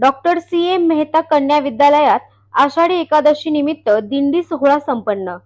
Doctor CM. Mehta कन्या विद्यालयात आषाढी एकादशी निमित्त दिंडी सोहळा संपन्न।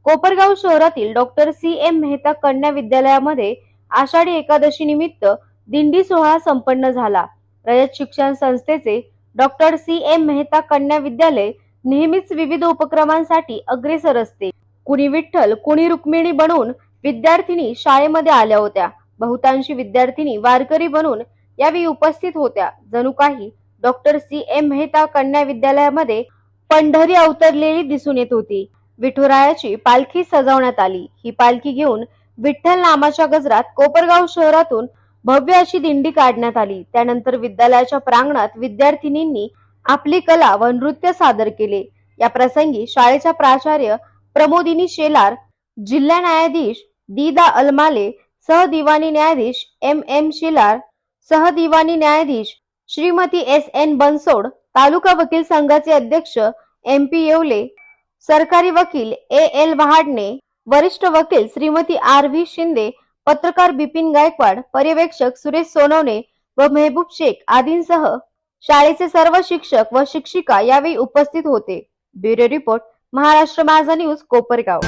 कोपरगाव शहरातील डॉक्टर सी.एम. मेहता कन्या विद्यालयामध्ये आषाढी एकादशी निमित्त दिंडी सोहळा संपन्न झाला। रयत शिक्षण संस्थेचे डॉक्टर सी.एम. मेहता कन्या विद्यालय नेहमीच विविध उपक्रमांसाठी अग्रेसर असते। कुणी विठ्ठल कुणी रुक्मिणी बनून विद्यार्थिनी शाळेमध्ये आल्या होत्या। बहुतांशी विद्यार्थिनी वारकरी बनून यावेळी उपस्थित होत्या। जणू काही डॉक्टर सी.एम. मेहता कन्या विद्यालयामध्ये पंढरी अवतरलेली दिसून येत होती। विठुरायाची पालखी सजवण्यात आली। ही पालखी घेऊन विठ्ठल नामाच्या गजरात कोपरगाव शहरातून भव्य अशी दिंडी काढण्यात आली। त्यानंतर विद्यालयाच्या प्रांगणात विद्यार्थिनींनी आपली कला व नृत्य सादर केले। या प्रसंगी शाळेच्या प्राचार्य प्रमोदिनी शेलार, जिल्हा न्यायाधीश दीदा अलमाले, सहदिवाणी न्यायाधीश एम शेलार, सहदिवाणी न्यायाधीश श्रीमती एस.एन. बनसोड, तालुका वकील संघाचे अध्यक्ष एम.पी. येवले, सरकारी वकील ए.एल. वहाडणे, वरिष्ठ वकील श्रीमती आर.व्ही. शिंदे, पत्रकार बिपिन गायकवाड, पर्यवेक्षक सुरेश सोनवणे व मेहबूब शेख आदींसह शाळेचे सर्व शिक्षक व शिक्षिका यावेळी उपस्थित होते। ब्युरो रिपोर्ट, महाराष्ट्र माझा न्यूज, कोपरगाव।